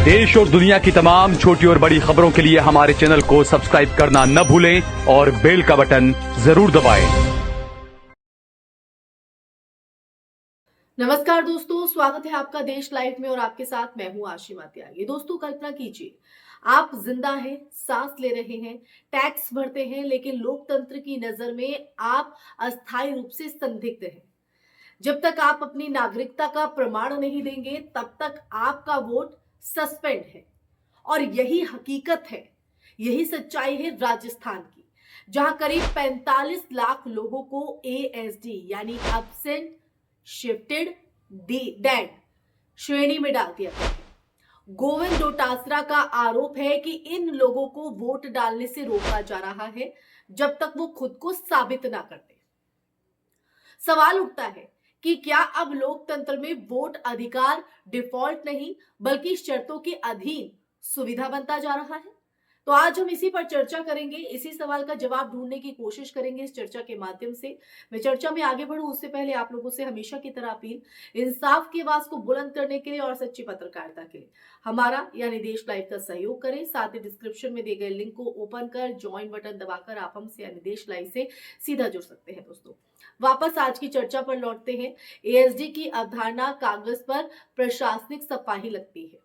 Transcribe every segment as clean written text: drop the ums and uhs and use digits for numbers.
देश और दुनिया की तमाम छोटी और बड़ी खबरों के लिए हमारे चैनल को सब्सक्राइब करना न भूलें और बेल का बटन जरूर दबाएं। नमस्कार दोस्तों, स्वागत है आपका देश लाइव में और आपके साथ मैं हूं आशिमा त्यागी। दोस्तों, कल्पना कीजिए आप जिंदा हैं, सांस ले रहे हैं, टैक्स भरते हैं, लेकिन लोकतंत्र की नजर में आप अस्थायी रूप से संदिग्ध हैं। जब तक आप अपनी नागरिकता का प्रमाण नहीं देंगे तब तक आपका वोट सस्पेंड है। और यही हकीकत है, यही सच्चाई है राजस्थान की, जहां करीब 45 लाख लोगों को एएसडी यानी एब्सेंट शिफ्टेड डेड श्रेणी में डाल दिया गया है। गोविंद डोटासरा का आरोप है कि इन लोगों को वोट डालने से रोका जा रहा है जब तक वो खुद को साबित ना करते। सवाल उठता है कि क्या अब लोकतंत्र में वोट अधिकार डिफॉल्ट नहीं बल्कि शर्तों के अधीन सुविधा बनता जा रहा है? तो आज हम इसी पर चर्चा करेंगे, इसी सवाल का जवाब ढूंढने की कोशिश करेंगे इस चर्चा के माध्यम से। मैं चर्चा में आगे बढ़ूं उससे पहले आप लोगों से हमेशा की तरह अपील, इंसाफ की आवाज को बुलंद करने के लिए और सच्ची पत्रकारिता के लिए हमारा यानी देश लाइव का सहयोग करें। साथ ही डिस्क्रिप्शन में दिए गए लिंक को ओपन कर ज्वाइन बटन दबाकर आप हमसे यानी देश लाइव से सीधा जुड़ सकते हैं। दोस्तों, वापस आज की चर्चा पर लौटते हैं। एएसडी की अवधारणा कागज पर प्रशासनिक सफाई लगती है।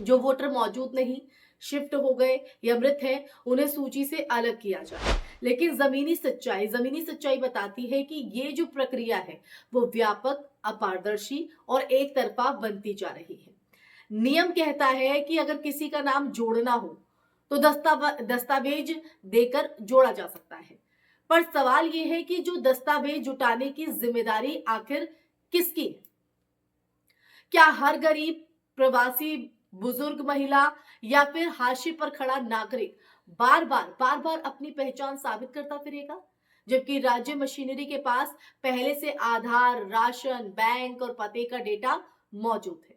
जो वोटर मौजूद नहीं, शिफ्ट हो गए या मृत हैं, उन्हें सूची से अलग किया जाए। लेकिन जमीनी सच्चाई बताती है कि ये जो प्रक्रिया है वो व्यापक, अपारदर्शी और एक तरफा बनती जा रही है। नियम कहता है कि अगर किसी का नाम जोड़ना हो तो दस्तावेज देकर जोड़ा जा सकता है, पर सवाल यह है कि जो दस्तावेज जुटाने की जिम्मेदारी आखिर किसकी है? क्या हर गरीब, प्रवासी, बुजुर्ग, महिला या फिर हाशिए पर खड़ा नागरिक बार बार अपनी पहचान साबित करता फिरेगा, जबकि राज्य मशीनरी के पास पहले से आधार, राशन, बैंक और पते का डेटा मौजूद है?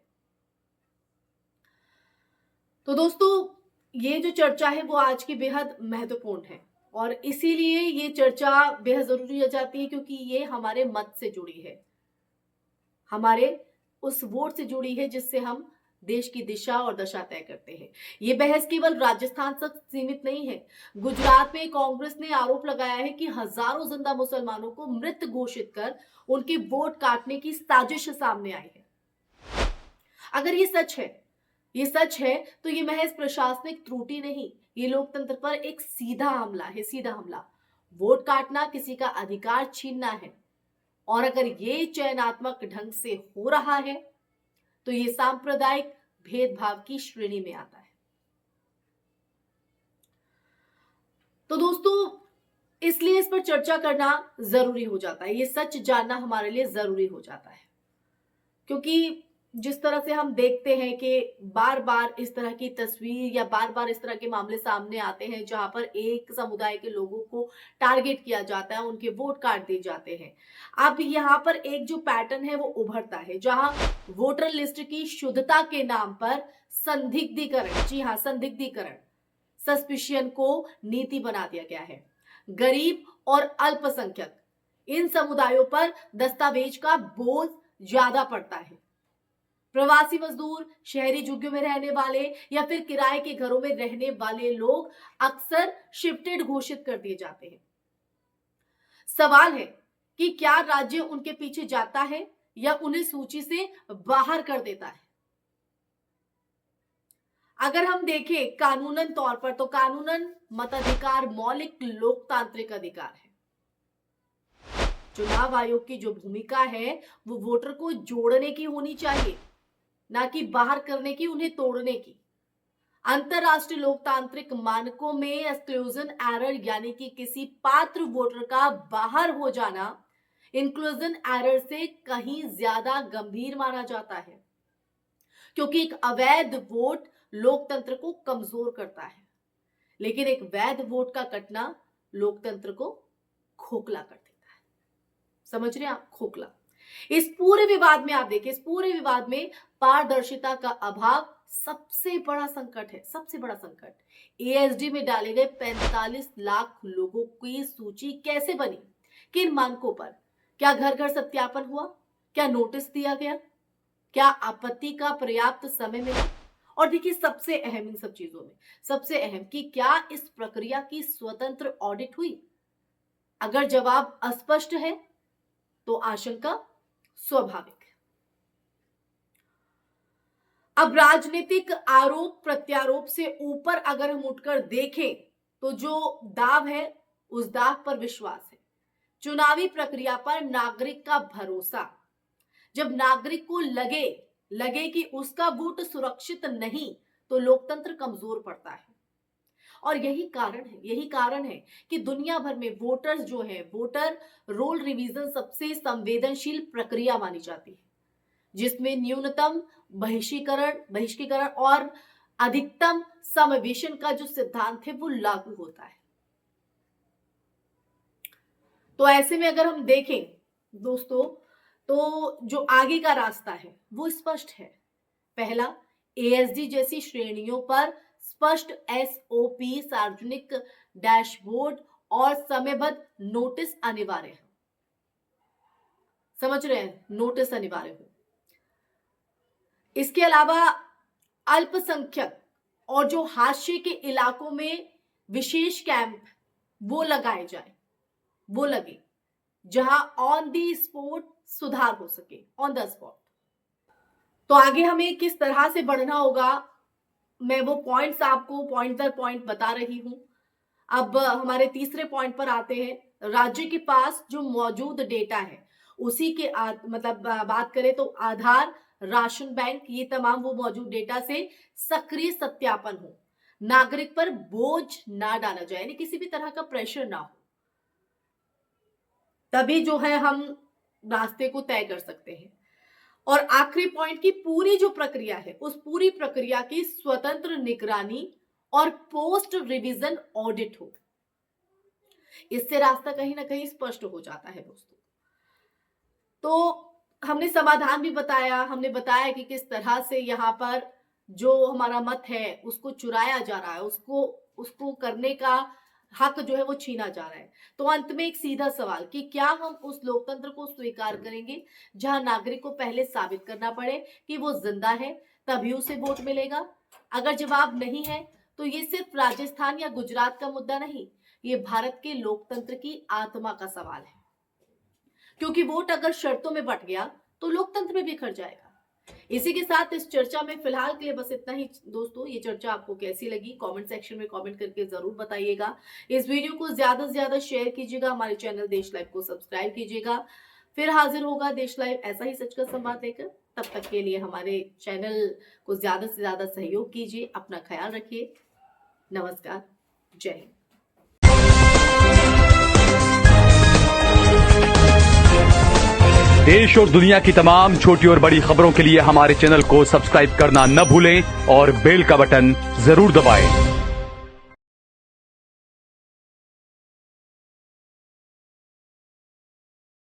तो दोस्तों, ये जो चर्चा है वो आज की बेहद महत्वपूर्ण है और इसीलिए ये चर्चा बेहद जरूरी हो जाती है क्योंकि ये हमारे मत से जुड़ी है, हमारे उस वोट से जुड़ी है जिससे हम देश की दिशा और दशा तय करते हैं। ये बहस केवल राजस्थान तक सीमित नहीं है। गुजरात में कांग्रेस ने आरोप लगाया है कि हजारों जिंदा मुसलमानों को मृत घोषित कर उनके वोट काटने की साजिश सामने आई है। अगर ये सच है तो ये महज प्रशासनिक त्रुटि नहीं, ये लोकतंत्र पर एक सीधा हमला। वोट काटना किसी का अधिकार छीनना है और अगर ये चयनात्मक ढंग से हो रहा है तो ये सांप्रदायिक भेदभाव की श्रेणी में आता है। तो दोस्तों, इसलिए इस पर चर्चा करना जरूरी हो जाता है, ये सच जानना हमारे लिए जरूरी हो जाता है, क्योंकि जिस तरह से हम देखते हैं कि बार बार इस तरह की तस्वीर या बार बार इस तरह के मामले सामने आते हैं जहां पर एक समुदाय के लोगों को टारगेट किया जाता है, उनके वोट काट दिए जाते हैं। अब यहाँ पर एक जो पैटर्न है वो उभरता है, जहां वोटर लिस्ट की शुद्धता के नाम पर संदिग्धीकरण, जी हाँ, संदिग्धीकरण, सस्पिशन को नीति बना दिया गया है। गरीब और अल्पसंख्यक इन समुदायों पर दस्तावेज का बोझ ज्यादा पड़ता है। प्रवासी मजदूर, शहरी झुग्गियों में रहने वाले या फिर किराए के घरों में रहने वाले लोग अक्सर शिफ्टेड घोषित कर दिए जाते हैं। सवाल है कि क्या राज्य उनके पीछे जाता है या उन्हें सूची से बाहर कर देता है? अगर हम देखें कानूनन तौर पर तो कानूनन मताधिकार मौलिक लोकतांत्रिक अधिकार है। चुनाव आयोग की जो भूमिका है वो वोटर को जोड़ने की होनी चाहिए, ना कि बाहर करने की, उन्हें तोड़ने की। अंतरराष्ट्रीय लोकतांत्रिक मानकों में एक्सक्लूजन एरर यानी कि किसी पात्र वोटर का बाहर हो जाना इंक्लूजन एरर से कहीं ज्यादा गंभीर माना जाता है, क्योंकि एक अवैध वोट लोकतंत्र को कमजोर करता है, लेकिन एक वैध वोट का कटना लोकतंत्र को खोखला कर देता है। समझ रहे हैं आप? खोखला। इस पूरे विवाद में आप देखिए, इस पूरे विवाद में पारदर्शिता का अभाव सबसे बड़ा संकट है, सबसे बड़ा संकट। एएसडी में डाले गए 45 लाख लोगों की सूची कैसे बनी, किन मानकों पर? क्या घर घर सत्यापन हुआ? क्या नोटिस दिया गया? क्या आपत्ति का पर्याप्त समय मिला? और देखिए सबसे अहम इन सब चीजों में सबसे अहम कि क्या इस प्रक्रिया की स्वतंत्र ऑडिट हुई? अगर जवाब अस्पष्ट है तो आशंका स्वाभाविक है। अब राजनीतिक आरोप प्रत्यारोप से ऊपर अगर हम उठकर देखें तो जो दाव है उस दाव पर विश्वास है, चुनावी प्रक्रिया पर नागरिक का भरोसा। जब नागरिक को लगे कि उसका वोट सुरक्षित नहीं तो लोकतंत्र कमजोर पड़ता है। और यही कारण है कि दुनिया भर में वोटर्स जो है, वोटर रोल रिवीजन सबसे संवेदनशील प्रक्रिया मानी जाती है, जिसमें न्यूनतम बहिष्कीकरण और अधिकतम समावेशन का जो सिद्धांत है वो लागू होता है। तो ऐसे में अगर हम देखें दोस्तों तो जो आगे का रास्ता है वो स्पष्ट है। पहला, एएसडी जैसी श्रेणियों पर स्पष्ट एसओपी, सार्वजनिक डैशबोर्ड और समयबद्ध नोटिस अनिवार्य है। समझ रहे हैं? नोटिस अनिवार्य हो। इसके अलावा अल्पसंख्यक और जो हाशिए के इलाकों में विशेष कैंप वो लगाए जाए, वो लगे जहां ऑन दी स्पॉट सुधार हो सके, ऑन द स्पॉट। तो आगे हमें किस तरह से बढ़ना होगा, मैं वो पॉइंट्स आपको पॉइंट दर पॉइंट बता रही हूं। अब हमारे तीसरे पॉइंट पर आते हैं। राज्य के पास जो मौजूद डेटा है उसी के बात करें तो आधार, राशन बैंक, ये तमाम वो मौजूद डेटा से सक्रिय सत्यापन हो, नागरिक पर बोझ ना डाला जाए, यानी किसी भी तरह का प्रेशर ना हो, तभी जो है हम रास्ते को तय कर सकते हैं। और आखिरी पॉइंट की पूरी जो प्रक्रिया है उस पूरी प्रक्रिया की स्वतंत्र निगरानी और पोस्ट रिवीजन ऑडिट हो। इससे रास्ता कहीं ना कहीं स्पष्ट हो जाता है दोस्तों। तो हमने समाधान भी बताया, हमने बताया कि किस तरह से यहाँ पर जो हमारा मत है उसको चुराया जा रहा है, उसको करने का हक जो है वो छीना जा रहा है। तो अंत में एक सीधा सवाल कि क्या हम उस लोकतंत्र को स्वीकार करेंगे जहां नागरिक को पहले साबित करना पड़े कि वो जिंदा है तभी उसे वोट मिलेगा? अगर जवाब नहीं है तो ये सिर्फ राजस्थान या गुजरात का मुद्दा नहीं, ये भारत के लोकतंत्र की आत्मा का सवाल है। क्योंकि वोट अगर शर्तों में बंट गया तो लोकतंत्र में बिखर जाएगा। इसी के साथ इस चर्चा में फिलहाल के लिए बस इतना ही दोस्तों। ये चर्चा आपको कैसी लगी कमेंट सेक्शन में कमेंट करके जरूर बताइएगा। इस वीडियो को ज्यादा से ज्यादा शेयर कीजिएगा, हमारे चैनल देश लाइव को सब्सक्राइब कीजिएगा। फिर हाजिर होगा देश लाइव ऐसा ही सच का संवाद लेकर। तब तक के लिए हमारे चैनल को ज्यादा से ज्यादा सहयोग कीजिए। अपना ख्याल रखिए। नमस्कार, जय हिंद। देश और दुनिया की तमाम छोटी और बड़ी खबरों के लिए हमारे चैनल को सब्सक्राइब करना न भूलें और बेल का बटन जरूर दबाएं।